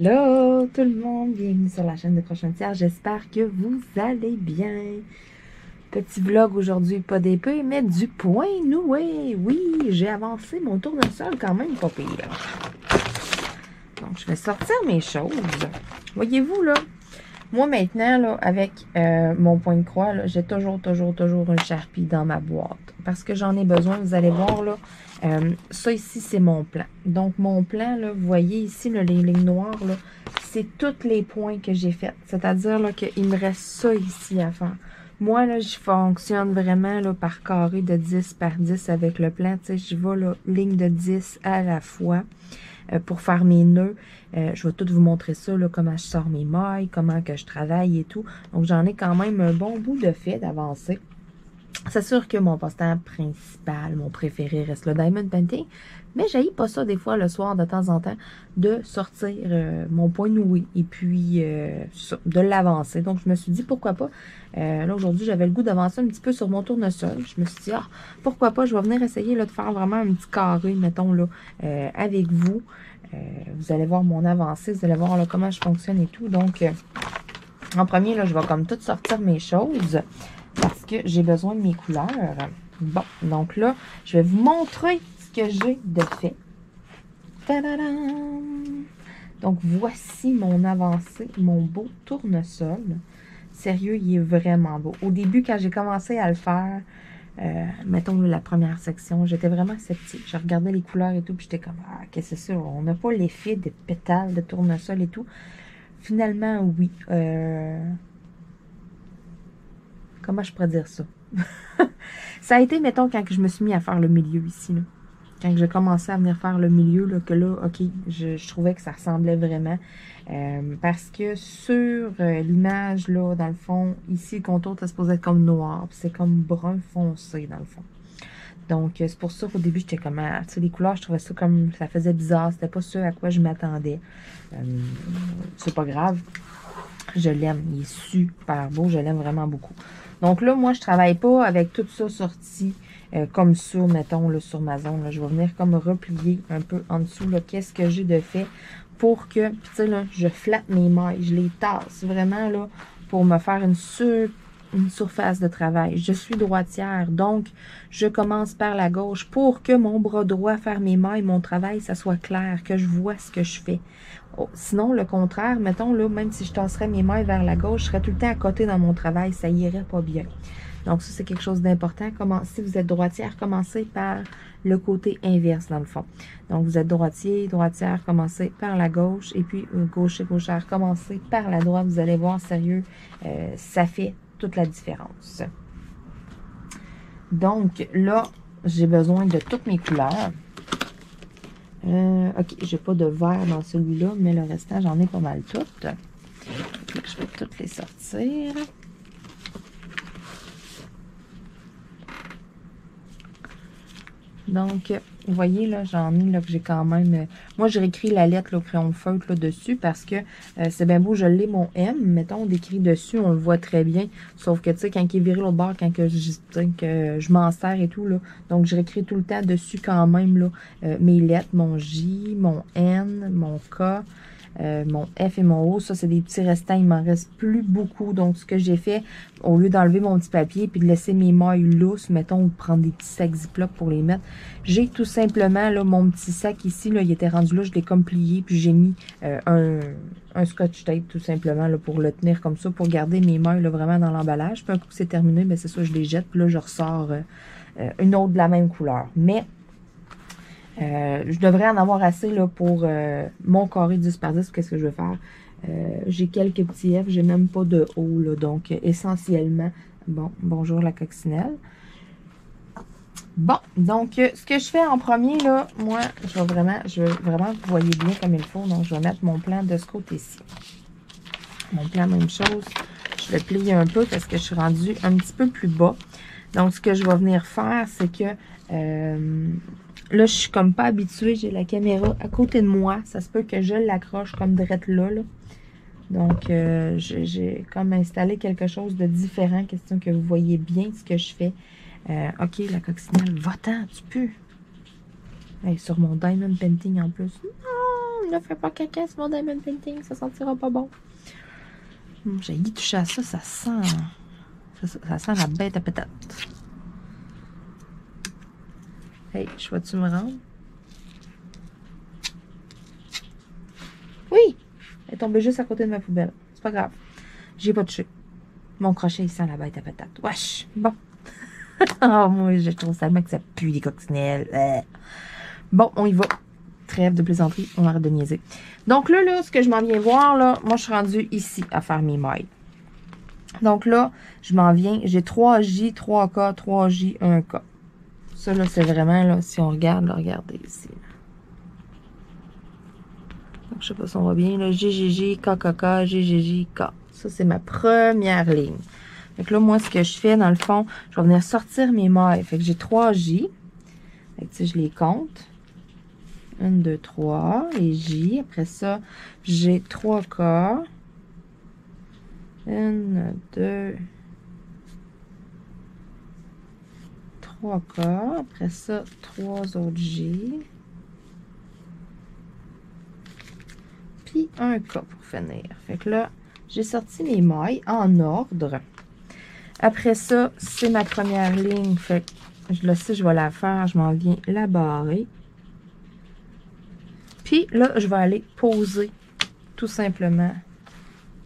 Hello tout le monde, bienvenue sur la chaîne de Crochetière, j'espère que vous allez bien. Petit vlog aujourd'hui, pas d'épée, mais du point noué. Oui, j'ai avancé mon tournesol quand même pas pire. Donc je vais sortir mes choses. Voyez-vous là, moi maintenant là, avec mon point de croix, j'ai toujours un Sharpie dans ma boîte. Parce que j'en ai besoin, vous allez voir là. Ça ici, c'est mon plan. Donc, mon plan, là, vous voyez ici, là, les lignes noires, là, c'est tous les points que j'ai faits. C'est-à-dire qu'il me reste ça ici à faire. Moi, là, je fonctionne vraiment là, par carré de 10 par 10 avec le plan. Tu sais, je vais là, ligne de 10 à la fois pour faire mes nœuds. Je vais tout vous montrer ça, là, comment je sors mes mailles, comment que je travaille et tout. Donc, j'en ai quand même un bon bout de fait d'avancer. C'est sûr que mon passe-temps principal, mon préféré reste le diamond painting, mais j'haïs pas ça des fois le soir de temps en temps de sortir mon point noué et puis de l'avancer. Donc je me suis dit pourquoi pas. Là aujourd'hui j'avais le goût d'avancer un petit peu sur mon tournesol. Je me suis dit pourquoi pas, je vais venir essayer là, de faire vraiment un petit carré, mettons là, avec vous. Vous allez voir mon avancée, vous allez voir là, comment je fonctionne et tout. Donc en premier là, je vais comme tout sortir mes choses. Parce que j'ai besoin de mes couleurs. Bon, donc là, je vais vous montrer ce que j'ai de fait. Tadadam! Donc, voici mon avancée, mon beau tournesol. Sérieux, il est vraiment beau. Au début, quand j'ai commencé à le faire, mettons la première section, j'étais vraiment sceptique. Je regardais les couleurs et tout, puis j'étais comme, ah, qu'est-ce que c'est ça? On n'a pas l'effet de pétales, de tournesol et tout. Finalement, oui. Comment je pourrais dire ça? Ça a été, mettons, quand je me suis mis à faire le milieu ici, là. Quand j'ai commencé à venir faire le milieu, là, que là, ok, je trouvais que ça ressemblait vraiment. Parce que sur l'image, là, dans le fond, ici, le contour, ça supposé être comme noir. Puis c'est comme brun foncé, dans le fond. Donc, c'est pour ça qu'au début, j'étais comme, tu sais, les couleurs, je trouvais ça comme, ça faisait bizarre. C'était pas ce à quoi je m'attendais. C'est pas grave. Je l'aime. Il est super beau. Je l'aime vraiment beaucoup. Donc là, moi, je travaille pas avec tout ça sorti comme ça, mettons, là, sur ma zone. Là. Je vais venir comme replier un peu en dessous, là, qu'est-ce que j'ai de fait pour que, tu sais, là, je flatte mes mailles. Je les tasse vraiment, là, pour me faire une surface de travail. Je suis droitière, donc je commence par la gauche pour que mon bras droit faire mes mailles, mon travail, ça soit clair, que je vois ce que je fais. Oh, sinon, le contraire, mettons, là, même si je tasserais mes mailles vers la gauche, je serais tout le temps à côté dans mon travail, ça irait pas bien. Donc ça, c'est quelque chose d'important. Si vous êtes droitière, commencez par le côté inverse, dans le fond. Donc, vous êtes droitier, droitière, commencez par la gauche, et puis gaucher, gauchère, commencez par la droite. Vous allez voir, sérieux, ça fait toute la différence. Donc, là, j'ai besoin de toutes mes couleurs. Ok, j'ai pas de vert dans celui-là, mais le restant, j'en ai pas mal toutes. Je vais toutes les sortir. Donc, vous voyez, là, j'en ai, là, que j'ai quand même... moi, j'ai écrit la lettre, là, au crayon de feutre, là, dessus, parce que c'est bien beau, je l'ai, mon M, mettons, d'écrit dessus, on le voit très bien, sauf que, tu sais, quand il est viré l'autre bord, quand que je m'en sers et tout, là, donc, je réécris tout le temps dessus, quand même, là, mes lettres, mon J, mon N, mon K, mon F et mon O, ça c'est des petits restants, il m'en reste plus beaucoup. Donc ce que j'ai fait, au lieu d'enlever mon petit papier puis de laisser mes mailles lousses, mettons, ou de prendre des petits sacs Ziploc pour les mettre, j'ai tout simplement là, mon petit sac ici, là, il était rendu là, je l'ai comme plié, puis j'ai mis un scotch tape tout simplement là, pour le tenir comme ça, pour garder mes mailles là, vraiment dans l'emballage. Puis un coup que c'est terminé, ben, c'est ça, je les jette, puis là je ressors une autre de la même couleur. Mais je devrais en avoir assez là, pour mon carré 10 par 10. Qu'est-ce que je vais faire? J'ai quelques petits F, j'ai même pas de O. Là, donc, essentiellement, bon, bonjour la coccinelle. Bon, donc, ce que je fais en premier, là, moi, je veux vraiment que vous voyez bien comme il faut. Donc, je vais mettre mon plan de ce côté-ci. Mon plan, même chose. Je vais plier un peu parce que je suis rendue un petit peu plus bas. Donc, ce que je vais venir faire, c'est que... là, je suis comme pas habituée. J'ai la caméra à côté de moi. Ça se peut que je l'accroche comme drette là. Donc, j'ai comme installé quelque chose de différent. Question que vous voyez bien ce que je fais. Ok, la coccinelle, va-t'en, tu peux. Hey, sur mon diamond painting en plus. Non, ne fais pas caca sur mon diamond painting, ça sentira pas bon. J'ai touché à ça, ça sent la bête à patate. Hey, je vais-tu me rendre? Oui! Elle est tombée juste à côté de ma poubelle. C'est pas grave. J'ai pas touché. Mon crochet, il sent la bête à patate. Wesh! Bon. Oh, moi, je trouve tellement que ça pue les coccinelles. Bon, on y va. Trêve de plaisanterie, on arrête de niaiser. Donc là, ce que je m'en viens voir, là, moi, je suis rendue ici à faire mes mailles. Donc là, je m'en viens, j'ai 3J, 3K, 3J, 1K. Ça, là, c'est vraiment, là, si on regarde, là, regardez ici. Donc, je sais pas si on voit bien, là, JJJ, KKK, JJJ, K. Ça, c'est ma première ligne. Fait que là, moi, ce que je fais, dans le fond, je vais venir sortir mes mailles. Fait que j'ai 3J. Fait que, tu sais, je les compte. 1, 2, 3. Les J. Après ça, j'ai 3K. 1, 2, 3K. Après ça, 3 autres J. Puis 1K pour finir. Fait que là, j'ai sorti mes mailles en ordre. Après ça, c'est ma première ligne. Fait que je le sais, je vais la faire. Je m'en viens la barrer. Puis là, je vais aller poser tout simplement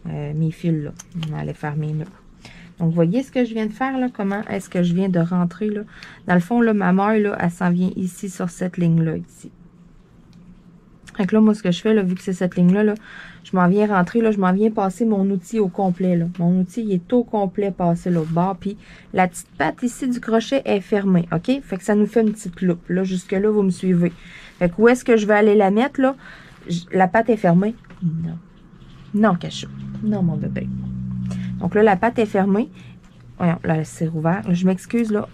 mes fils là. Je vais aller faire mes nœuds. Donc, vous voyez ce que je viens de faire là? Comment est-ce que je viens de rentrer là? Dans le fond, là, ma maille, là, elle s'en vient ici sur cette ligne-là, ici. Fait que là, moi, ce que je fais, là, vu que c'est cette ligne-là, là, je m'en viens rentrer, là, je m'en viens passer mon outil au complet, là. Mon outil, il est au complet passé l'autre bord. Puis, la petite patte ici du crochet est fermée, OK? Fait que ça nous fait une petite loupe. Là, jusque-là, vous me suivez. Fait que où est-ce que je vais aller la mettre, là? La patte est fermée? Non. Non, Cachot. Non, mon bébé. Donc là, la patte est fermée. Voyons, là, c'est rouvert. Je m'excuse, là.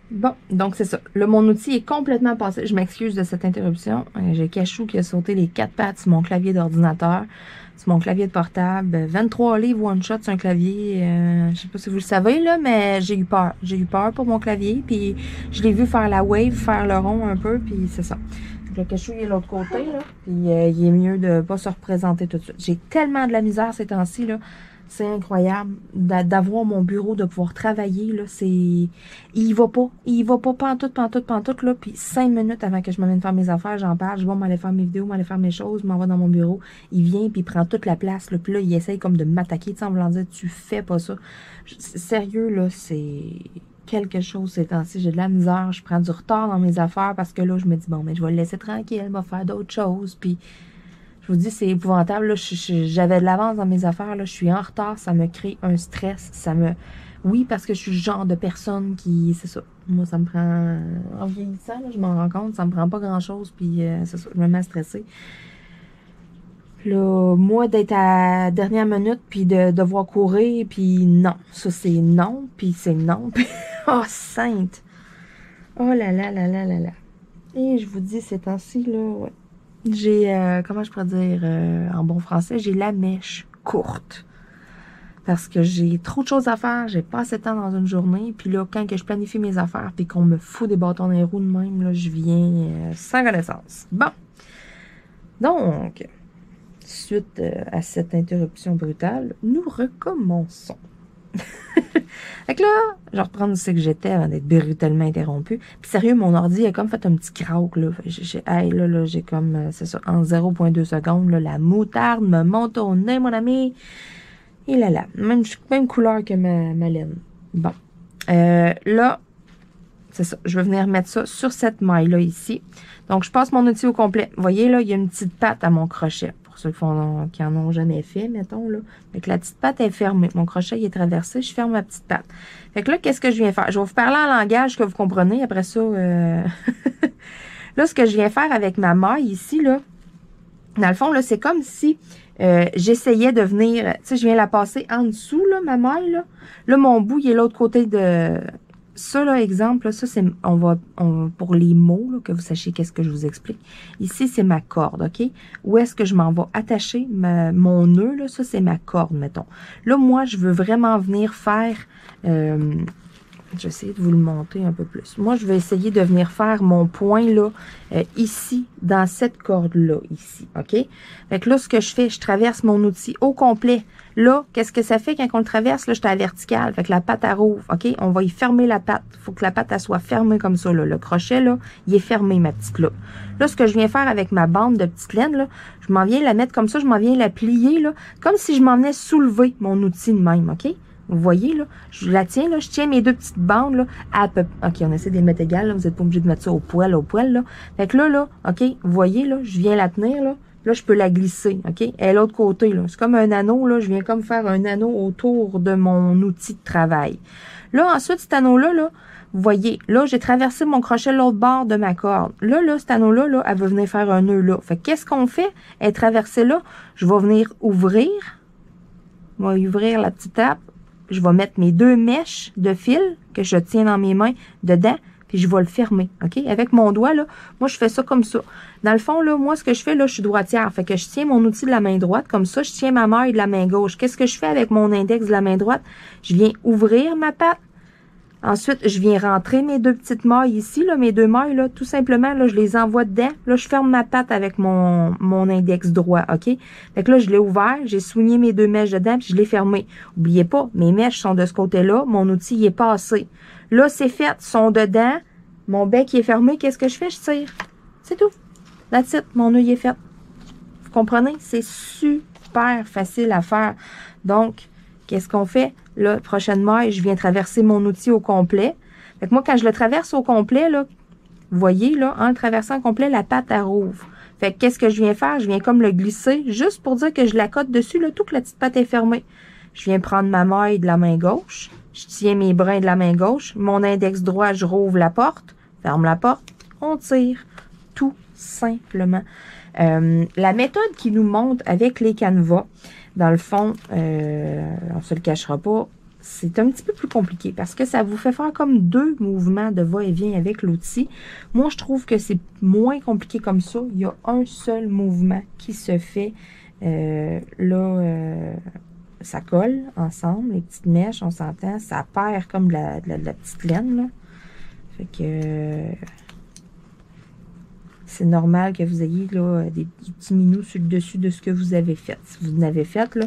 Bon, donc c'est ça. Là, mon outil est complètement passé. Je m'excuse de cette interruption. J'ai Cachou qui a sauté les 4 pattes sur mon clavier d'ordinateur, sur mon clavier de portable. 23 livres one shot sur un clavier. Je sais pas si vous le savez, là, mais j'ai eu peur. J'ai eu peur pour mon clavier. Puis je l'ai vu faire la wave, faire le rond un peu, puis c'est ça. Donc, le Cachou, il est de l'autre côté, là. Puis il est mieux de pas se représenter tout de suite. J'ai tellement de la misère ces temps-ci, là. C'est incroyable d'avoir mon bureau, de pouvoir travailler, là, c'est... Il va pas pantoute, là, puis 5 minutes avant que je m'amène faire mes affaires, j'en parle, je vais m'aller faire mes vidéos, m'aller faire mes choses, m'en vais dans mon bureau, il vient, puis il prend toute la place, là, puis là, il essaye comme de m'attaquer, tu sais, en voulant dire, tu fais pas ça. Sérieux, là, c'est quelque chose ces temps-ci, j'ai de la misère, je prends du retard dans mes affaires, parce que là, je me dis, bon, mais je vais le laisser tranquille, elle va faire d'autres choses, puis... Je vous dis, c'est épouvantable. J'avais de l'avance dans mes affaires. Là, je suis en retard. Ça me crée un stress. Ça me... Oui, parce que je suis le genre de personne qui... C'est ça. Moi, ça me prend... En vieillissant, là, je m'en rends compte. Ça me prend pas grand-chose. Puis, c'est ça. Je me mets à stresser. Là, moi, d'être à la dernière minute, puis de devoir courir, puis non. Ça, c'est non. Puis c'est non. Puis... Oh, sainte! Oh là là là là là là. Et je vous dis, ces temps-ci, là, ouais. J'ai, comment je pourrais dire en bon français, j'ai la mèche courte. Parce que j'ai trop de choses à faire, j'ai pas assez de temps dans une journée. Puis là, quand que je planifie mes affaires, puis qu'on me fout des bâtons dans les roues de même, là, je viens sans connaissance. Bon. Donc, suite à cette interruption brutale, nous recommençons. Fait que là, je reprends ce que j'étais avant d'être brutalement interrompu. Puis sérieux, mon ordi a comme fait un petit crack, là. Hey, là, j'ai comme, c'est ça, en 0,2 secondes, là, la moutarde me monte au nez, mon ami. Et là, même couleur que ma laine. Bon. Là, c'est ça. Je vais venir mettre ça sur cette maille-là, ici. Donc, je passe mon outil au complet. Vous voyez, là, il y a une petite patte à mon crochet. Pour ceux qui en ont jamais fait, mettons, là. Fait que la petite patte est fermée. Mon crochet, il est traversé. Je ferme ma petite patte. Fait que là, qu'est-ce que je viens faire? Je vais vous parler en langage que vous comprenez. Après ça, là, ce que je viens faire avec ma maille ici, là, dans le fond, là, c'est comme si j'essayais de venir... Tu sais, je viens la passer en dessous, là, ma maille, là. Là, mon bout, il est l'autre côté de... Ça, là, exemple, là, ça, c'est, pour les mots, là, que vous sachiez qu'est-ce que je vous explique. Ici, c'est ma corde, OK? Où est-ce que je m'en vais attacher mon nœud, là? Ça, c'est ma corde, mettons. Là, moi, je veux vraiment venir faire Je vais essayer de vous le monter un peu plus. Moi, je vais essayer de venir faire mon point, là, ici, dans cette corde-là, ici, OK? Fait que là, ce que je fais, je traverse mon outil au complet. Là, qu'est-ce que ça fait quand on le traverse? Là, je suis à la verticale. Fait que la patte, elle rouvre, OK? On va y fermer la patte. Il faut que la patte, elle soit fermée comme ça, là. Le crochet, là, il est fermé, ma petite, là. Là, ce que je viens faire avec ma bande de petite laine, là, je m'en viens la mettre comme ça, je m'en viens la plier, là, comme si je m'en venais soulever mon outil de même, OK? Vous voyez, là, je la tiens, là, je tiens mes deux petites bandes, là, à peu... OK, on essaie de les mettre égales, là, vous n'êtes pas obligé de mettre ça au poil, là. Fait que là, OK, vous voyez, là, je viens la tenir, là, je peux la glisser, OK? Et l'autre côté, là, c'est comme un anneau, là, je viens comme faire un anneau autour de mon outil de travail. Là, ensuite, cet anneau-là, là, vous voyez, là, j'ai traversé mon crochet l'autre bord de ma corde. Là, cet anneau-là, là, elle veut venir faire un nœud, là. Fait que qu'est-ce qu'on fait? Elle est traversée là, je vais venir ouvrir, la petite tape. Je vais mettre mes deux mèches de fil que je tiens dans mes mains dedans, puis je vais le fermer, OK? Avec mon doigt, là, moi, je fais ça comme ça. Dans le fond, là, moi, ce que je fais, là, je suis droitière. Fait que je tiens mon outil de la main droite, comme ça, je tiens ma maille de la main gauche. Qu'est-ce que je fais avec mon index de la main droite? Je viens ouvrir ma patte. Ensuite, je viens rentrer mes deux petites mailles ici, là, mes deux mailles, là, tout simplement, là, je les envoie dedans. Là, je ferme ma patte avec mon index droit, OK? Fait que là, je l'ai ouvert, j'ai soigné mes deux mèches dedans, puis je l'ai fermé. Oubliez pas, mes mèches sont de ce côté-là, mon outil y est passé. Là, c'est fait, sont dedans, mon bec est fermé, qu'est-ce que je fais? Je tire. C'est tout. That's it, mon nœud est fait. Vous comprenez? C'est super facile à faire. Donc, qu'est-ce qu'on fait? Là, prochaine maille, je viens traverser mon outil au complet. Fait que moi, quand je le traverse au complet, là, vous voyez, là, en le traversant au complet, la patte, elle rouvre. Fait que qu'est-ce que je viens faire? Je viens comme le glisser, juste pour dire que je la cote dessus, là, toute la petite patte est fermée. Je viens prendre ma maille de la main gauche. Je tiens mes brins de la main gauche. Mon index droit, je rouvre la porte. Ferme la porte. On tire. Tout simplement. La méthode qui nous montre avec les canevas, dans le fond, on se le cachera pas, c'est un petit peu plus compliqué parce que ça vous fait faire comme deux mouvements de va-et-vient avec l'outil. Moi, je trouve que c'est moins compliqué comme ça. Il y a un seul mouvement qui se fait. Ça colle ensemble, les petites mèches, on s'entend. Ça perd comme de la petite laine, là. Fait que... c'est normal que vous ayez là, des petits minous sur le dessus de ce que vous avez fait. Si vous en avez fait, là,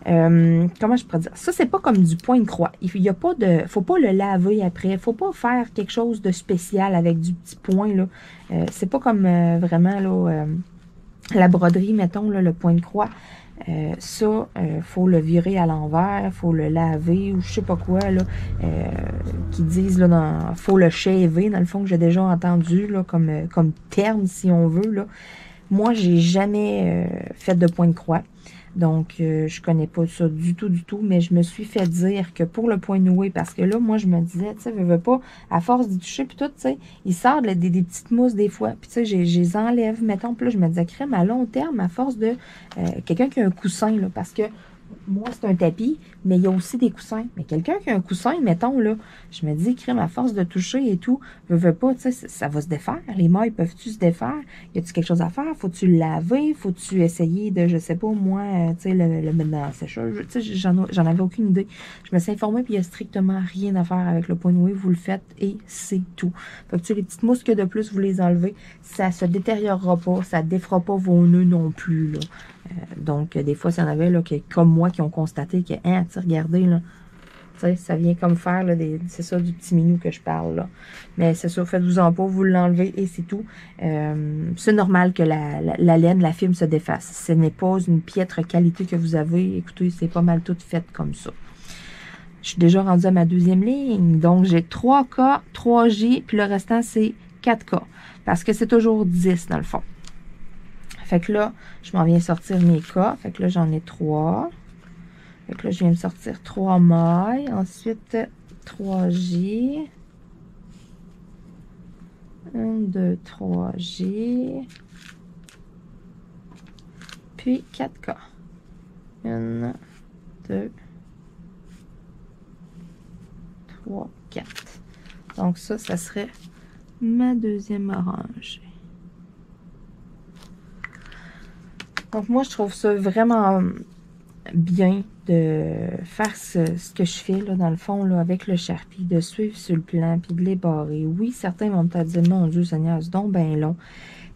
comment je pourrais dire? Ça, c'est pas comme du point de croix. Il y a pas de, faut pas le laver après. Faut pas faire quelque chose de spécial avec du petit point, là. C'est pas comme vraiment, là, la broderie, mettons, là, le point de croix. Faut le virer à l'envers, faut le laver ou je sais pas quoi, là, qui disent, là, faut le shaver, dans le fond, que j'ai déjà entendu, là, comme terme, si on veut, là. Moi, j'ai jamais fait de point de croix. Donc, je connais pas ça du tout, mais je me suis fait dire que pour le point noué, parce que là, moi, je me disais, tu sais, je veux pas, à force d'y toucher, puis tout, tu sais, il sort des petites mousses des fois, puis tu sais, je les enlève, mettons, puis là, je me disais, crème, à long terme, à force de, quelqu'un qui a un coussin, là, parce que moi, c'est un tapis, mais il y a aussi des coussins. Mais quelqu'un qui a un coussin, mettons, là, je me dis, crème, à force de toucher et tout, veux pas, tu sais, ça va se défaire. Les mailles peuvent-tu se défaire? Y a-tu quelque chose à faire? Faut-tu le laver? Faut-tu essayer de, je sais pas, moi, tu sais, le mettre dans la sécheuse? Tu sais, j'en avais aucune idée. Je me suis informée, puis il y a strictement rien à faire avec le point noué. Vous le faites et c'est tout. Fait que, tu sais, les petites mousses que de plus, vous les enlevez. Ça se détériorera pas. Ça défera pas vos nœuds non plus, là. Donc, des fois, s'il y en avait, là, comme moi, qui ont constaté que, hein, tu sais, regardez, là, tu sais, ça vient comme faire, là, c'est ça, du petit minou que je parle, là. Mais c'est ça, faites-vous-en pas, vous l'enlevez et c'est tout. C'est normal que la laine, la fibre se défasse. Ce n'est pas une piètre qualité que vous avez. Écoutez, c'est pas mal tout fait comme ça. Je suis déjà rendue à ma deuxième ligne. Donc, j'ai 3K, 3J, puis le restant, c'est 4K. Parce que c'est toujours 10, dans le fond. Fait que là, je m'en viens sortir mes cas. Fait que là, j'en ai 3. Fait que là, je viens me sortir 3 mailles. Ensuite, 3J. 1, 2, 3J. Puis 4K. 1, 2, 3, 4. Donc ça serait ma deuxième rangée. Donc, moi, je trouve ça vraiment bien de faire ce que je fais, là, dans le fond, là, avec le Sharpie, de suivre sur le plan, puis de les barrer. Oui, certains vont peut-être dire, mon Dieu Seigneur, c'est donc bien long.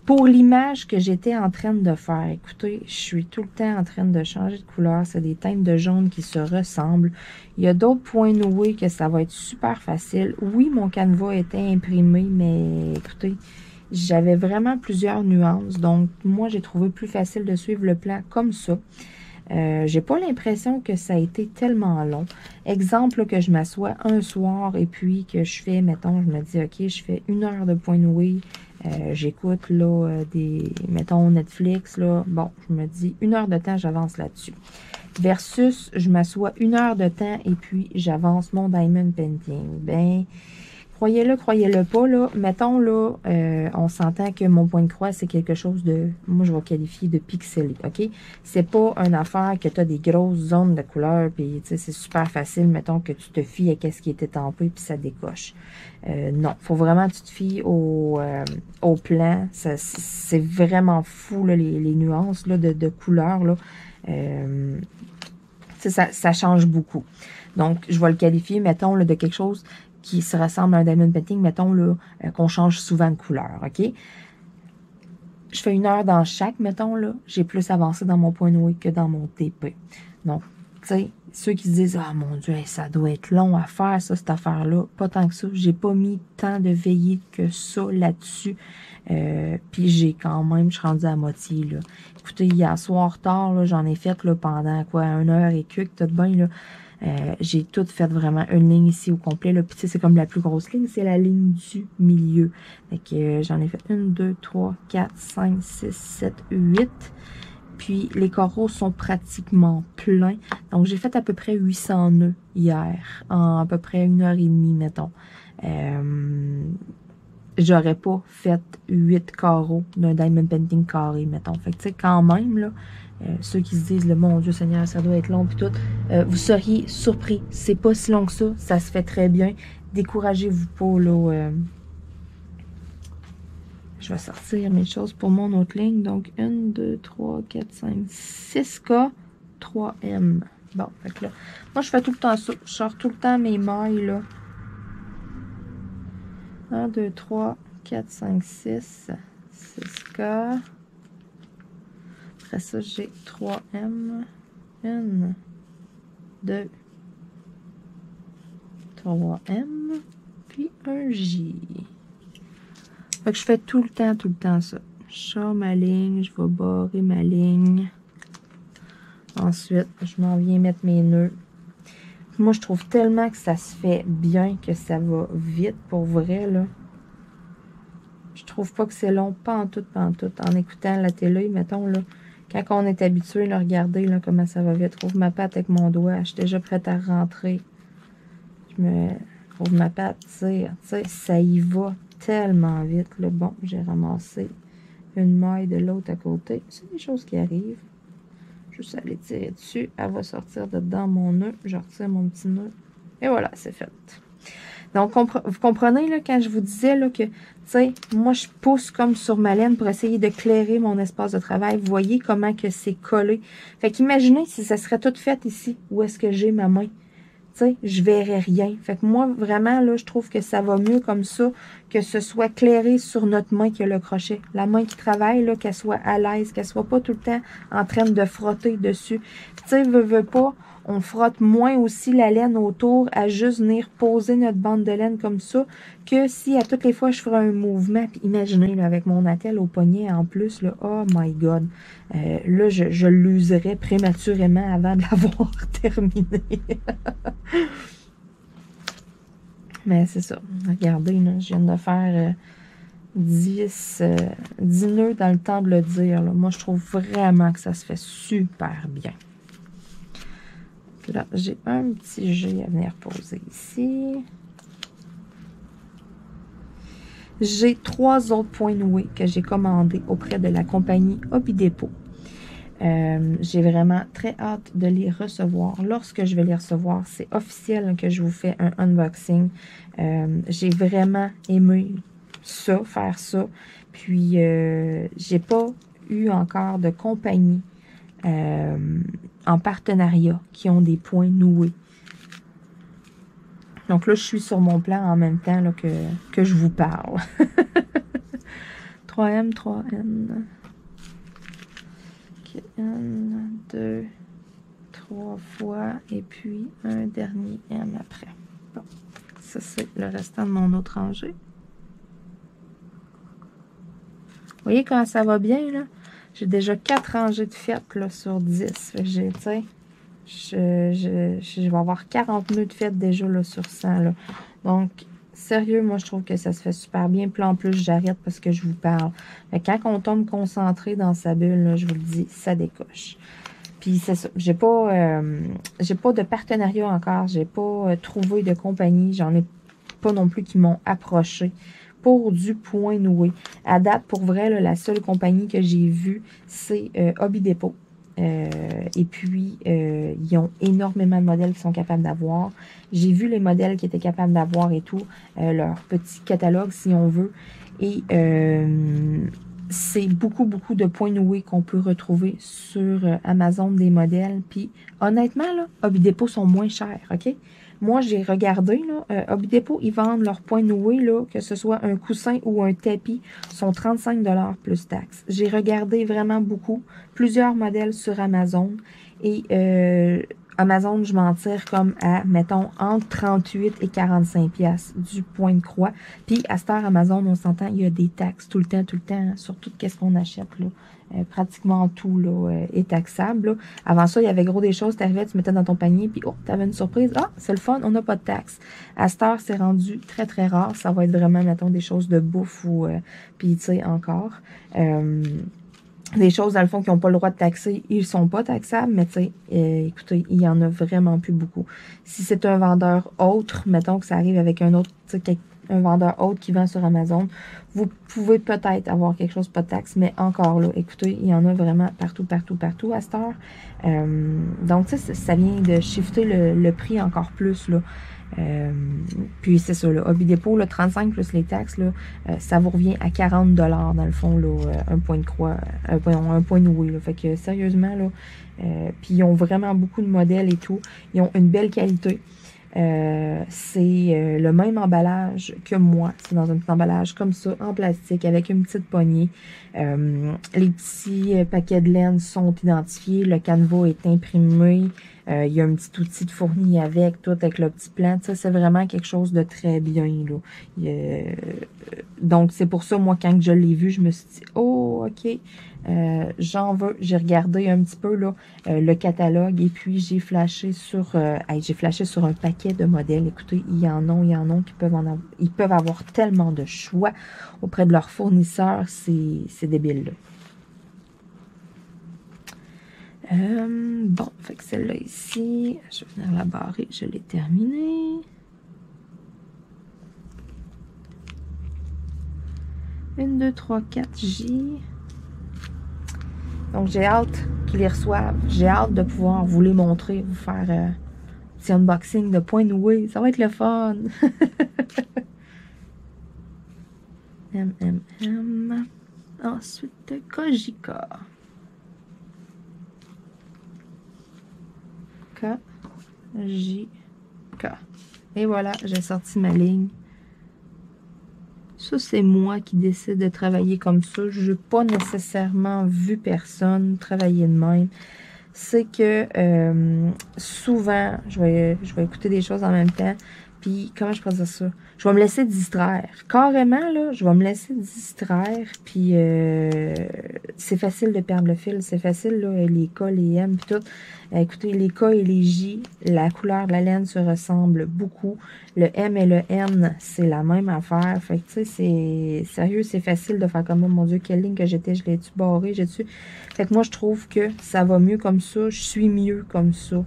Pour l'image que j'étais en train de faire, écoutez, je suis tout le temps en train de changer de couleur. C'est des teintes de jaune qui se ressemblent. Il y a d'autres points noués que ça va être super facile. Oui, mon canevas était imprimé, mais écoutez, j'avais vraiment plusieurs nuances. Donc, moi, j'ai trouvé plus facile de suivre le plan comme ça. J'ai pas l'impression que ça a été tellement long. Exemple, que je m'assois un soir et puis que je fais, mettons, je me dis, OK, je fais 1 heure de point noué. J'écoute, là, mettons, Netflix, là. Bon, je me dis, 1 heure de temps, j'avance là-dessus. Versus, je m'assois 1 heure de temps et puis j'avance mon diamond painting. Ben, croyez-le pas, là. Mettons, là, on s'entend que mon point de croix, c'est quelque chose de, moi, je vais qualifier de pixelé, OK? C'est pas une affaire que tu as des grosses zones de couleur, puis, tu sais, c'est super facile, mettons, que tu te fies à ce qui était tampé, puis ça décoche. Non, faut vraiment que tu te fies au plan. C'est vraiment fou, là, les nuances, là, de couleurs, là. Ça change beaucoup. Donc, je vais le qualifier, mettons, là, de quelque chose qui se ressemble à un diamond painting, mettons, là, qu'on change souvent de couleur, OK? Je fais 1 heure dans chaque, mettons, là, j'ai plus avancé dans mon point noué que dans mon TP. Donc, tu sais, ceux qui se disent, ah, mon Dieu, ça doit être long à faire, ça, cette affaire-là, pas tant que ça. J'ai pas mis tant de veillée que ça là-dessus. Puis j'ai quand même, je suis rendue à moitié, là. Écoutez, hier soir tard, là, j'en ai fait, là, pendant, quoi, 1 heure et quelques, tout bien, là. J'ai tout fait vraiment une ligne ici au complet. Là. Puis tu sais, c'est comme la plus grosse ligne, c'est la ligne du milieu. Fait que j'en ai fait 1, 2, 3, 4, 5, 6, 7, 8. Puis les carreaux sont pratiquement pleins. Donc j'ai fait à peu près 800 nœuds hier, en à peu près 1 heure et demie, mettons. J'aurais pas fait 8 carreaux d'un diamond painting carré, mettons. Fait que tu sais, quand même, là, ceux qui se disent, le mon Dieu Seigneur, ça doit être long, puis tout, vous seriez surpris. C'est pas si long que ça se fait très bien. Découragez-vous pas, là. Je vais sortir mes choses pour mon autre ligne. Donc, 1, 2, 3, 4, 5, 6K, 3M. Bon, fait que là, moi, je fais tout le temps ça. Je sors tout le temps mes mailles, là. 1, 2, 3, 4, 5, 6, 6K. Après ça, j'ai 3M. 1, 2, 3M. Puis un J. Fait que je fais tout le temps ça. Je sors ma ligne, je vais barrer ma ligne. Ensuite, je m'en viens mettre mes nœuds. Moi, je trouve tellement que ça se fait bien, que ça va vite, pour vrai, là. Je trouve pas que c'est long, pas en tout. En écoutant la télé, mettons, là, quand on est habitué, là, regardez, là, comment ça va vite. Je trouve ma patte avec mon doigt. Je suis déjà prête à rentrer. Je me trouve ma patte, tire. Tu sais, ça y va tellement vite, là. Bon, j'ai ramassé une maille de l'autre à côté. C'est des choses qui arrivent. Juste aller tirer dessus. Elle va sortir de dedans mon nœud. Je retire mon petit nœud. Et voilà, c'est fait. Donc, vous comprenez, là, quand je vous disais, là, que, tu sais, moi, je pousse comme sur ma laine pour essayer de clairer mon espace de travail. Vous voyez comment que c'est collé. Fait qu'imaginez si ça serait tout fait ici. Où est-ce que j'ai ma main? Tu sais, je verrais rien. Fait que moi, vraiment, là, je trouve que ça va mieux comme ça, que ce soit clairé sur notre main que le crochet. La main qui travaille, là, qu'elle soit à l'aise, qu'elle soit pas tout le temps en train de frotter dessus. Tu sais, veut pas, on frotte moins aussi la laine autour à juste venir poser notre bande de laine comme ça, que si à toutes les fois je ferais un mouvement, puis imaginez, là, avec mon attelle au poignet en plus, là, oh my god, là, je l'userais prématurément avant de l'avoir terminé. Mais c'est ça, regardez, là, je viens de faire 10 nœuds dans le temps de le dire, là. Moi, je trouve vraiment que ça se fait super bien. Là, j'ai un petit G à venir poser ici. J'ai 3 autres points noués que j'ai commandés auprès de la compagnie Hobby Depot. J'ai vraiment très hâte de les recevoir. Lorsque je vais les recevoir, c'est officiel que je vous fais un unboxing. J'ai vraiment aimé ça, faire ça. Puis, j'ai pas eu encore de compagnie en partenariat, qui ont des points noués. Donc là, je suis sur mon plan en même temps là, que je vous parle. 3M, 3N. Okay. 1, 2, 3 fois. Et puis, un dernier M après. Bon. Ça, c'est le restant de mon autre rangée. Vous voyez comment ça va bien, là? J'ai déjà 4 rangées de fêtes, là, sur 10. J'ai, tu sais, je vais avoir 40 nœuds de fêtes déjà, là, sur 100, là. Donc, sérieux, moi, je trouve que ça se fait super bien. Puis là, en plus, j'arrête parce que je vous parle. Mais quand on tombe concentré dans sa bulle, là, je vous le dis, ça décoche. Puis c'est ça, j'ai pas de partenariat encore, j'ai pas trouvé de compagnie, j'en ai pas non plus qui m'ont approché pour du point noué. À date, pour vrai, là, la seule compagnie que j'ai vue, c'est Hobby Depot. Et puis, ils ont énormément de modèles qu'ils sont capables d'avoir. J'ai vu les modèles qu'ils étaient capables d'avoir et tout, leur petit catalogue, si on veut. Et c'est beaucoup de points noués qu'on peut retrouver sur Amazon des modèles. Puis, honnêtement, là, Hobby Depot sont moins chers, OK? Moi, j'ai regardé, là, Hobby Depot, ils vendent leurs points noués, là, que ce soit un coussin ou un tapis, sont 35 $ plus taxes. J'ai regardé vraiment beaucoup, plusieurs modèles sur Amazon. Et Amazon, je m'en tire comme à, mettons, entre 38 et 45 piastres du point de croix. Puis, à cette heure, Amazon, on s'entend, il y a des taxes tout le temps, hein, sur tout ce qu'on achète, là. Pratiquement tout, là, est taxable, là. Avant ça, il y avait gros des choses, t'arrivais, tu mettais dans ton panier, puis oh, t'avais une surprise. Ah, c'est le fun, on n'a pas de taxes. À cette heure, c'est rendu très rare. Ça va être vraiment, mettons, des choses de bouffe ou, puis, tu sais, encore. Des choses, dans le fond, qui n'ont pas le droit de taxer, ils sont pas taxables, mais tu sais, écoutez, il y en a vraiment plus beaucoup. Si c'est un vendeur autre, mettons que ça arrive avec un autre, tu sais, un vendeur autre qui vend sur Amazon, vous pouvez peut-être avoir quelque chose pas de taxe, mais encore là, écoutez, il y en a vraiment partout à cette heure. Donc, tu sais, ça vient de shifter le prix encore plus, là. Puis c'est ça, le Hobby Depot, le 35 plus les taxes, là, ça vous revient à 40 $ dans le fond, là, un point de croix, un point noué, là. Fait que sérieusement, là, puis ils ont vraiment beaucoup de modèles et tout. Ils ont une belle qualité. C'est le même emballage que moi. C'est dans un petit emballage comme ça, en plastique, avec une petite poignée. Les petits paquets de laine sont identifiés. Le canevas est imprimé. Il y a un petit outil de fourni avec, tout avec le petit plan. Ça, c'est vraiment quelque chose de très bien, là. Donc, c'est pour ça, moi, quand je l'ai vu, je me suis dit, oh, OK, j'en veux. J'ai regardé un petit peu, là, le catalogue, et puis j'ai flashé sur un paquet de modèles. Écoutez, il y en a qui peuvent avoir tellement de choix auprès de leurs fournisseurs. C'est débile, là. Bon, fait que celle-là ici, je vais venir la barrer, je l'ai terminée. Une, 2, 3, 4, J. Donc, j'ai hâte qu'ils les reçoivent. J'ai hâte de pouvoir vous les montrer, vous faire un petit unboxing de points noués. Ça va être le fun. Ensuite, Kojika. K-J-K. Et voilà, j'ai sorti ma ligne. Ça, c'est moi qui décide de travailler comme ça. Je n'ai pas nécessairement vu personne travailler de même. C'est que souvent, je vais écouter des choses en même temps. Puis, comment je peux dire ça? Je vais me laisser distraire. Carrément, là, je vais me laisser distraire. Puis, c'est facile de perdre le fil. C'est facile, là, les K, les M, puis tout. Écoutez, les K et les J, la couleur de la laine se ressemble beaucoup. Le M et le N, c'est la même affaire. Fait que, tu sais, c'est sérieux, c'est facile de faire comme, oh mon Dieu, quelle ligne que j'étais, je l'ai-tu barré, j'ai-tu... Fait que moi, je trouve que ça va mieux comme ça. Je suis mieux comme ça.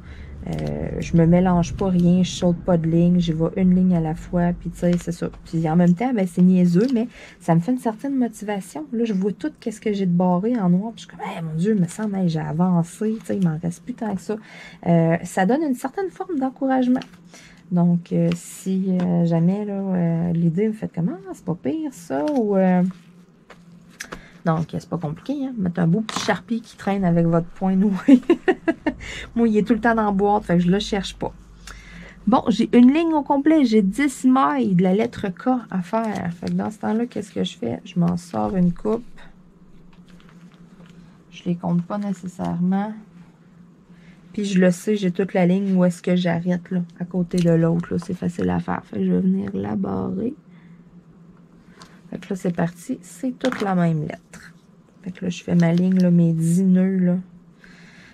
Je me mélange pas rien, je saute pas de ligne, j'y vais une ligne à la fois, puis tu sais, c'est ça. Puis en même temps, ben, c'est niaiseux, mais ça me fait une certaine motivation. Là, je vois tout qu'est-ce que j'ai de barré en noir, puis je suis comme, hey, mon Dieu, il me semble, hey, j'ai avancé, tu sais, il m'en reste plus tant que ça. Ça donne une certaine forme d'encouragement. Donc, si jamais, là, l'idée, vous faites comment, c'est pas pire, ça, ou Donc, c'est pas compliqué, hein? Mettre un beau petit Sharpie qui traîne avec votre point noué. Moi, il est tout le temps dans la boîte, fait que je le cherche pas. Bon, j'ai une ligne au complet. J'ai 10 mailles de la lettre K à faire. Fait que dans ce temps-là, qu'est-ce que je fais? Je m'en sors une coupe. Je les compte pas nécessairement. Puis je le sais, j'ai toute la ligne où est-ce que j'arrête, là, à côté de l'autre. C'est facile à faire. Fait que je vais venir la barrer. Fait que là, c'est parti. C'est toute la même lettre. Fait que là, je fais ma ligne, là, mes 10 nœuds, là.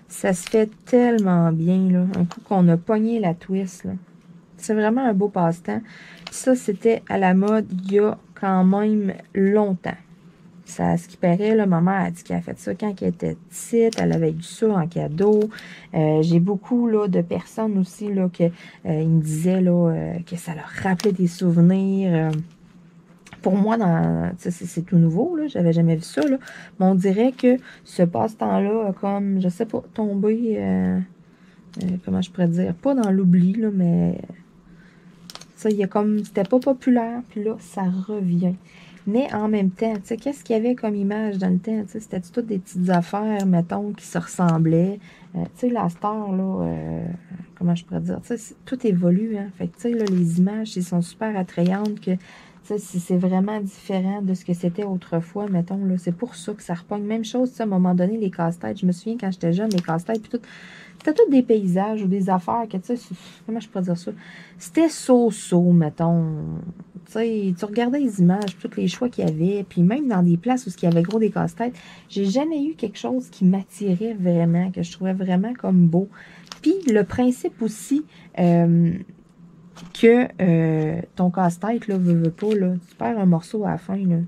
Ça se fait tellement bien, là. Un coup qu'on a pogné la twist, là. C'est vraiment un beau passe-temps. Ça, c'était à la mode il y a quand même longtemps. Ça, ce qui paraît, là, ma mère a dit qu'elle a fait ça quand elle était petite. Elle avait eu ça en cadeau. J'ai beaucoup là, de personnes aussi là, que, ils me disaient là, que ça leur rappelait des souvenirs. Pour moi, c'est tout nouveau, là, j'avais jamais vu ça, là. Mais on dirait que ce passe-temps-là a comme, je sais pas, tombé, comment je pourrais dire, pas dans l'oubli, là, mais ça, il y a comme, c'était pas populaire, puis là, ça revient. Mais en même temps, tu sais, qu'est-ce qu'il y avait comme image dans le temps, tu sais, c'était toutes des petites affaires, mettons, qui se ressemblaient. Tu sais, la star, là, comment je pourrais dire, tu sais, tout évolue, hein. Fait que, tu sais, là, les images, elles sont super attrayantes que, tu sais, c'est vraiment différent de ce que c'était autrefois, mettons, là. C'est pour ça que ça repogne. Même chose, tu sais, à un moment donné, les casse-têtes. Je me souviens quand j'étais jeune, les casse-têtes, puis tout. C'était tous des paysages ou des affaires que, tu sais, comment je pourrais dire ça? C'était so-so, mettons. Tu sais, tu regardais les images, tous les choix qu'il y avait, puis même dans des places où il y avait gros des casse-têtes, j'ai jamais eu quelque chose qui m'attirait vraiment, que je trouvais vraiment comme beau. Puis le principe aussi, que ton casse-tête, là, veut pas, là, tu perds un morceau à la fin, là.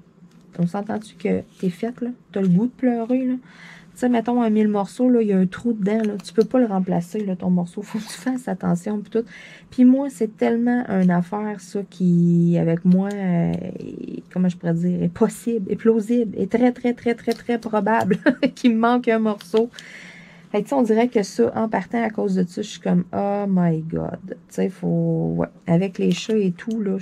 On s'entend-tu que t'es faite, là? T'as le goût de pleurer, là? Tu sais, mettons, un 1000 morceaux, là, il y a un trou dedans, là. Tu peux pas le remplacer, là, ton morceau. Faut que tu fasses attention, puis tout. Puis moi, c'est tellement une affaire, ça, qui, avec moi, comment je pourrais dire, est possible, est plausible, est très, très, très, très, très probable qu'il me manque un morceau. Fait que, on dirait que ça, en partant à cause de ça, je suis comme, oh my God. Tu sais, faut, ouais, avec les chats et tout, là,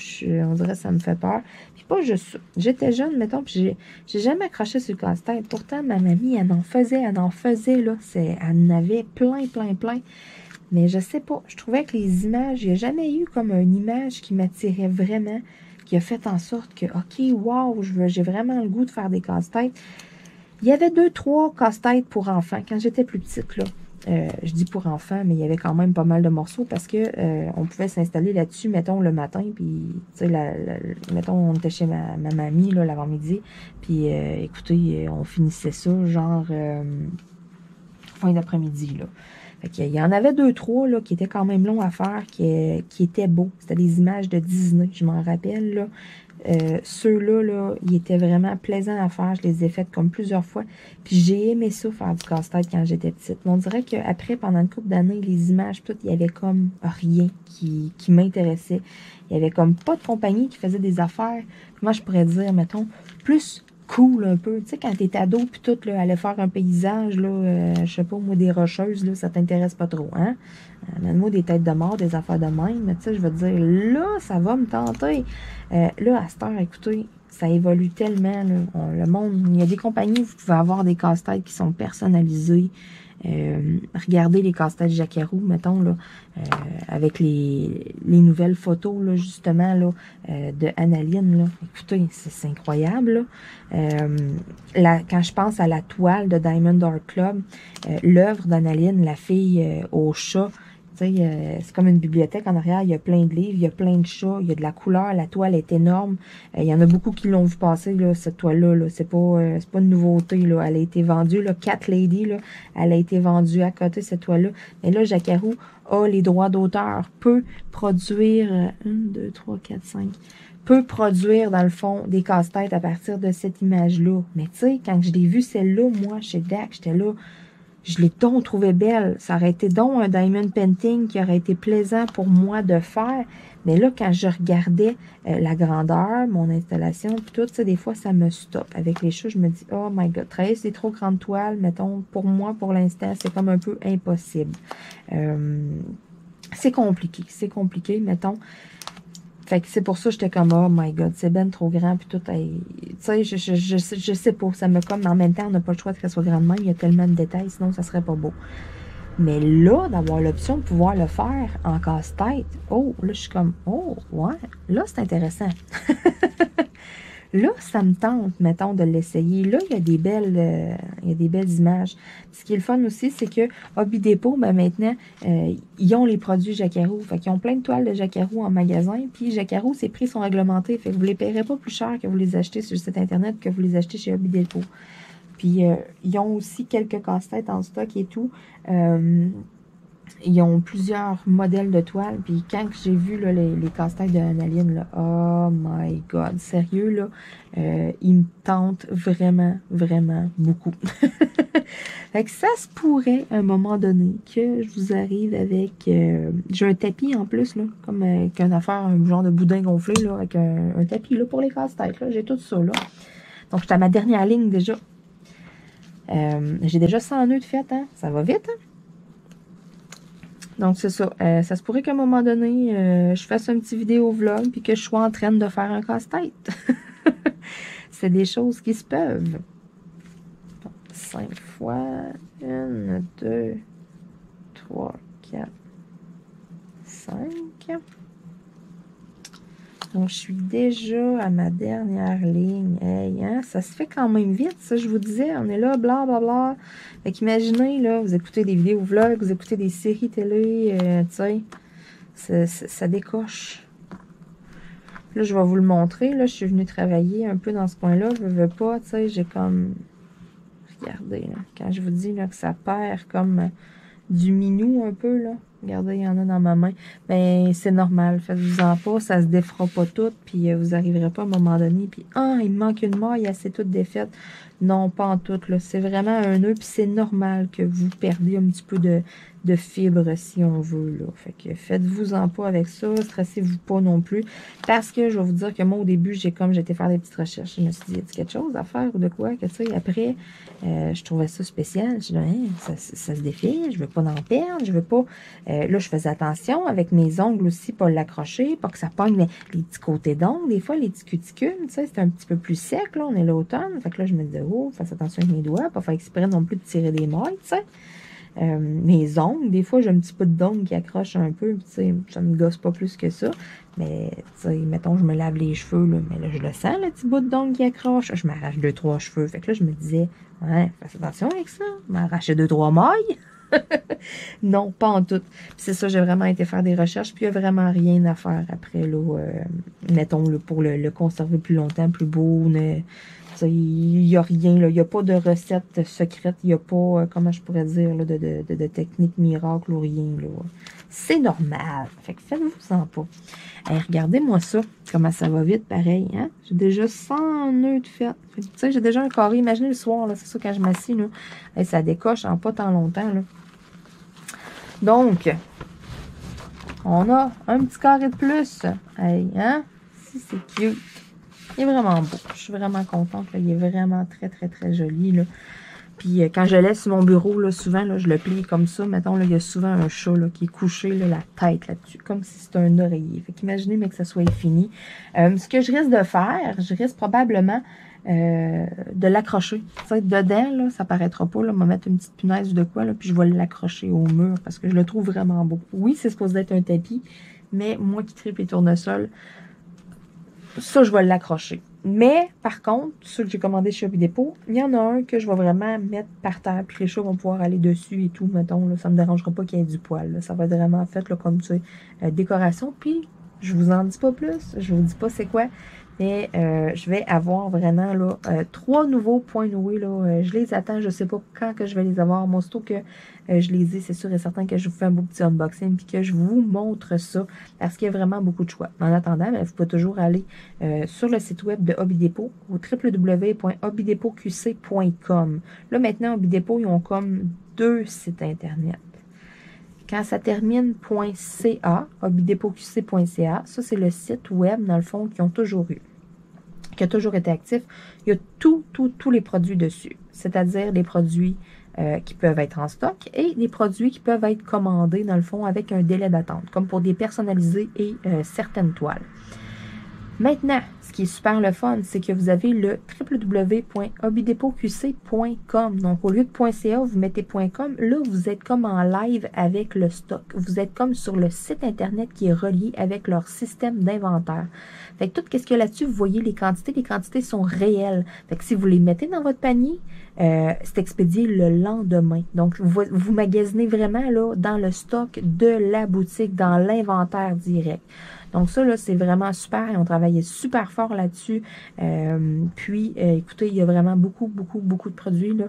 on dirait que ça me fait peur. Puis pas juste ça. J'étais jeune, mettons, puis j'ai jamais accroché sur le casse-tête. Pourtant, ma mamie, elle en faisait, là. Elle en avait plein, plein, plein. Mais je sais pas, je trouvais que les images, il n'y a jamais eu comme une image qui m'attirait vraiment, qui a fait en sorte que, OK, wow, j'ai vraiment le goût de faire des casse-têtes. Il y avait 2-3 casse-têtes pour enfants quand j'étais plus petite, là. Je dis pour enfants, mais il y avait quand même pas mal de morceaux parce que on pouvait s'installer là-dessus, mettons, le matin, puis, tu sais, mettons, on était chez ma mamie, là, l'avant-midi, puis, écoutez, on finissait ça, genre, fin d'après-midi, là. Fait qu'il y en avait 2-3, là, qui étaient quand même longs à faire, qui étaient beaux. C'était des images de Disney, je m'en rappelle, là. Ceux-là, là, ils étaient vraiment plaisants à faire. Je les ai faites comme plusieurs fois. Puis j'ai aimé ça, faire du casse-tête quand j'étais petite. Mais on dirait qu'après, pendant une couple d'années, les images, tout, il y avait comme rien qui m'intéressait. Il y avait comme pas de compagnie qui faisait des affaires, comment je pourrais dire, mettons, plus cool un peu. Tu sais, quand t'es ado, puis tout, là, aller faire un paysage, là, je sais pas, moi, des rocheuses, là, ça t'intéresse pas trop, hein? Donne-moi des têtes de mort, des affaires de même, mais tu sais, je veux te dire, là, ça va me tenter. Là, à cette heure, écoutez, ça évolue tellement, là. Le monde, il y a des compagnies où vous pouvez avoir des casse-têtes qui sont personnalisés. Regardez les casse-têtes Jacquarou, mettons, là, avec les nouvelles photos, là, justement, là, de Annaline, là. Écoutez, c'est incroyable, là. Quand je pense à la toile de Diamond Art Club, l'œuvre d'Annaline, la fille au chat, tu sais, c'est comme une bibliothèque en arrière, il y a plein de livres, il y a plein de chats, il y a de la couleur, la toile est énorme. Il y en a beaucoup qui l'ont vu passer, là, cette toile-là, là. C'est pas une nouveauté, là. Elle a été vendue, là, Cat Lady, là, elle a été vendue à côté, cette toile-là. Mais là, Jacquarou a les droits d'auteur, peut produire 1, 2, 3, 4, 5, peut produire, dans le fond, des casse-têtes à partir de cette image-là. Mais tu sais, quand je l'ai vue, celle-là, moi, chez DAC, j'étais là, je l'ai donc trouvée belle. Ça aurait été donc un diamond painting qui aurait été plaisant pour moi de faire. Mais là, quand je regardais la grandeur, mon installation, puis tout, ça, des fois, ça me stoppe. Avec les chats, je me dis, oh my God, travailler ces trop grandes toiles, mettons, pour moi, pour l'instant, c'est comme un peu impossible. C'est compliqué, mettons. Fait que c'est pour ça que j'étais comme, oh my god, c'est ben trop grand, puis tout, tu sais, je sais pas, ça me comme, en même temps, on n'a pas le choix que ça soit grand de même, il y a tellement de détails, sinon ça serait pas beau. Mais là, d'avoir l'option de pouvoir le faire en casse-tête, oh, là, je suis comme, oh, ouais, là, c'est intéressant. Là, ça me tente, mettons, de l'essayer. Là, il y a des belles images. Ce qui est le fun aussi, c'est que Hobby Depot, ben maintenant, ils ont les produits Jacquaroo. Fait qu'ils ont plein de toiles de Jacquaroo en magasin. Puis Jacquaroo, ses prix sont réglementés. Fait que vous ne les paierez pas plus cher que vous les achetez sur le site Internet que vous les achetez chez Hobby Depot. Puis, ils ont aussi quelques casse-têtes en stock et tout. Ils ont plusieurs modèles de toiles. Puis quand j'ai vu là, les casse-têtes de Analine, là, oh my god, sérieux, là, ils me tentent vraiment, vraiment beaucoup. Fait que ça se pourrait, à un moment donné, que je vous arrive avec... j'ai un tapis en plus, là, comme qu'une affaire, un genre de boudin gonflé, là, avec un tapis là, pour les casse-têtes. J'ai tout ça, là. Donc, j'étais à ma dernière ligne déjà. J'ai déjà 100 nœuds de fait, hein? Ça va vite, hein? Donc, c'est ça. Ça se pourrait qu'à un moment donné, je fasse un petit vidéo vlog puis que je sois en train de faire un casse-tête. C'est des choses qui se peuvent. Bon, 5 fois. 1, 2, 3, 4, 5. Donc, je suis déjà à ma dernière ligne. Hey, hein? Ça se fait quand même vite, ça, je vous disais. On est là, blablabla. Fait qu'imaginez, là, vous écoutez des vidéos vlogs, vous écoutez des séries télé, tu sais, ça décoche. Là, je vais vous le montrer. Là, je suis venue travailler un peu dans ce coin-là. Je veux pas, tu sais, j'ai comme... Regardez, là, quand je vous dis là, que ça perd comme du minou un peu, là. Regardez, il y en a dans ma main. Ben, c'est normal. Faites-vous-en pas. Ça se défera pas tout. Puis, vous n'arriverez pas à un moment donné. Puis, ah, il me manque une maille. C'est toute défaite. Non, pas en tout. C'est vraiment un nœud. Puis, c'est normal que vous perdez un petit peu de fibre, si on veut. Là. Fait que faites-vous-en pas avec ça. Stressez-vous pas non plus. Parce que je vais vous dire que moi, au début, j'étais faire des petites recherches. Je me suis dit, y a-t-il quelque chose à faire ou de quoi? Que, tu sais, après, je trouvais ça spécial. Je me dit, hein, ça se défait. Je veux pas en perdre. Je veux pas... là, je faisais attention avec mes ongles aussi, pas l'accrocher, pas que ça pogne les petits côtés d'ongles. Des fois, les petits cuticules, tu sais, c'est un petit peu plus sec, là, on est l'automne. Fait que là, je me disais, oh, fais attention avec mes doigts, pas faire exprès non plus de tirer des mailles, tu sais. Mes ongles, des fois, j'ai un petit peu d'ongles qui accrochent un peu, tu sais, ça me gosse pas plus que ça. Mais, tu sais, mettons, je me lave les cheveux, là, mais là, je le sens, le petit bout d'ongle qui accroche. Je m'arrache 2-3 cheveux. Fait que là, je me disais, ouais, fais attention avec ça, m'arracher 2-3 mailles. Non, pas en tout. C'est ça, j'ai vraiment été faire des recherches, puis il n'y a vraiment rien à faire après, là, mettons, là, pour le conserver plus longtemps, plus beau. Il n'y a rien, il n'y a pas de recette secrète, il n'y a pas, comment je pourrais dire, là, de technique miracle ou rien. C'est normal. Fait que faites-vous-en pas. Hey, regardez-moi ça, comment ça va vite, pareil. Hein? J'ai déjà 100 nœuds de fait. Tu sais, j'ai déjà un carré. Imaginez le soir, là, c'est ça, quand je m'assis, là. Hey, ça décoche en pas tant longtemps, là. Donc, on a un petit carré de plus. Hey, hein? Si, c'est cute. Il est vraiment beau. Je suis vraiment contente. Là. Il est vraiment très, très, très joli. Là. Puis, quand je laisse sur mon bureau, là, souvent, là, je le plie comme ça. Mettons, là, il y a souvent un chat là, qui est couché, là, la tête là-dessus, comme si c'était un oreiller. Fait qu'imaginez, mais que ça soit fini. Ce que je risque de faire, je risque probablement de l'accrocher. Dedans, là, ça paraîtra pas. Là, on va mettre une petite punaise ou de quoi, là, puis je vais l'accrocher au mur parce que je le trouve vraiment beau. Oui, c'est supposé être un tapis, mais moi qui tripe les tournesols, ça, je vais l'accrocher. Mais, par contre, ceux que j'ai commandés chez Hobby Depot, il y en a un que je vais vraiment mettre par terre, puis les chats vont pouvoir aller dessus et tout, mettons, là, ça me dérangera pas qu'il y ait du poil. Là. Ça va être vraiment fait là, comme, tu sais, décoration. Puis, je vous en dis pas plus, je vous dis pas c'est quoi, mais je vais avoir vraiment là 3 nouveaux points noués. Là, je les attends, je sais pas quand que je vais les avoir. Moi, surtout que je les ai, c'est sûr et certain que je vous fais un beau petit unboxing puis que je vous montre ça parce qu'il y a vraiment beaucoup de choix. En attendant, vous pouvez toujours aller sur le site web de Hobby Depot au www.hobbydepotqc.com. Là, maintenant, Hobby Depot, ils ont comme 2 sites internet. Quand ça termine .ca, hobbydepotqc.ca, ça c'est le site web, dans le fond, qu'ils ont toujours eu, qui a toujours été actif. Il y a tous les produits dessus, c'est-à-dire les produits qui peuvent être en stock et des produits qui peuvent être commandés, dans le fond, avec un délai d'attente, comme pour des personnalisés et certaines toiles. Maintenant, ce qui est super le fun, c'est que vous avez le www.hobbydepotqc.com. Donc, au lieu de .ca, vous mettez .com. Là, vous êtes comme en live avec le stock. Vous êtes comme sur le site Internet qui est relié avec leur système d'inventaire. Fait que tout ce qu'il y a là-dessus, vous voyez les quantités sont réelles. Fait que si vous les mettez dans votre panier, c'est expédié le lendemain. Donc, vous magasinez vraiment là, dans le stock de la boutique, dans l'inventaire direct. Donc ça, là, c'est vraiment super. Ils ont travaillé super fort là-dessus. Écoutez, il y a vraiment beaucoup de produits. Là.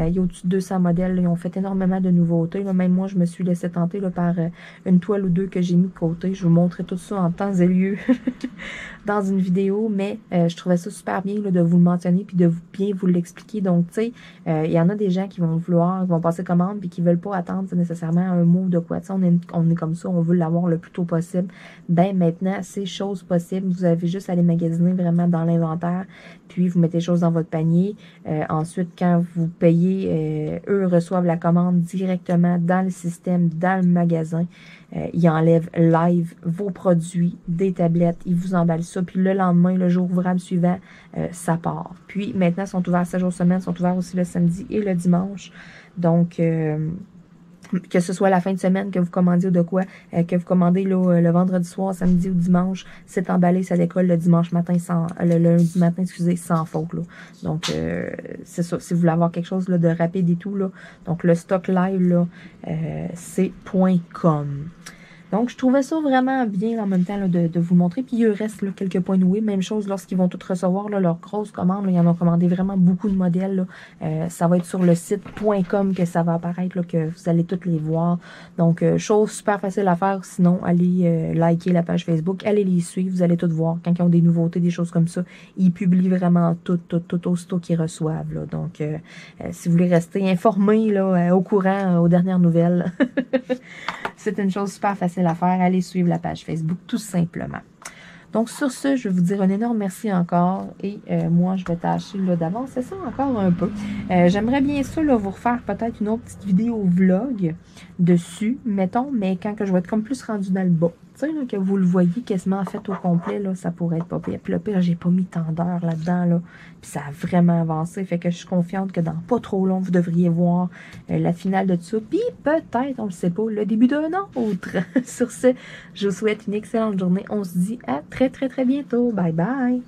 Il y a au-dessus de 200 modèles. Là. Ils ont fait énormément de nouveautés. Là. Même moi, je me suis laissé tenter là, par une toile ou deux que j'ai mis de côté. Je vous montrerai tout ça en temps et lieu dans une vidéo. Mais je trouvais ça super bien là, de vous le mentionner puis de bien vous l'expliquer. Donc, tu sais, il y en a des gens qui vont vouloir, qui vont passer commande puis qui ne veulent pas attendre nécessairement un mot de quoi. On est comme ça, on veut l'avoir le plus tôt possible. Ben, maintenant, c'est chose possible. Vous avez juste à aller magasiner vraiment dans l'inventaire, puis vous mettez les choses dans votre panier. Ensuite, quand vous payez, eux reçoivent la commande directement dans le système, dans le magasin. Ils enlèvent live vos produits des tablettes. Ils vous emballent ça. Puis le lendemain, le jour ouvrable suivant, ça part. Puis maintenant, ils sont ouverts 7 jours semaine, sont ouverts aussi le samedi et le dimanche. Donc, que ce soit la fin de semaine que vous commandiez ou de quoi, que vous commandez là, le vendredi soir, samedi ou dimanche, c'est emballé, ça décolle le dimanche matin, le lundi matin, excusez, sans faute. Là. Donc, c'est ça. Si vous voulez avoir quelque chose là, de rapide et tout, là, donc le stock live, là, c'est .com. Donc, je trouvais ça vraiment bien en même temps là, de vous montrer. Puis, il reste là, quelques points noués. Même chose lorsqu'ils vont tous recevoir là, leur grosse commande. Là, ils en ont commandé vraiment beaucoup de modèles. Là. Ça va être sur le site .com que ça va apparaître, là, que vous allez toutes les voir. Donc, chose super facile à faire. Sinon, allez liker la page Facebook. Allez les suivre. Vous allez toutes voir. Quand ils ont des nouveautés, des choses comme ça, ils publient vraiment tout aussitôt qu'ils reçoivent. Là. Donc, si vous voulez rester informés là, au courant, aux dernières nouvelles, c'est une chose super facile à faire. Allez suivre la page Facebook, tout simplement. Donc, sur ce, je vais vous dire un énorme merci encore. Et moi, je vais tâcher d'avancer ça encore un peu. J'aimerais bien ça là, vous refaire peut-être une autre petite vidéo vlog dessus, mettons, mais quand que je vais être comme plus rendu dans le bas. Tu sais, que vous le voyez quasiment fait au complet, là, ça pourrait être pas pire. Puis le pire, j'ai pas mis tant d'heures là-dedans, là. Puis ça a vraiment avancé. Fait que je suis confiante que dans pas trop long, vous devriez voir la finale de tout ça. Puis peut-être, on le sait pas, le début d'un autre. Sur ce, je vous souhaite une excellente journée. On se dit à très bientôt. Bye bye!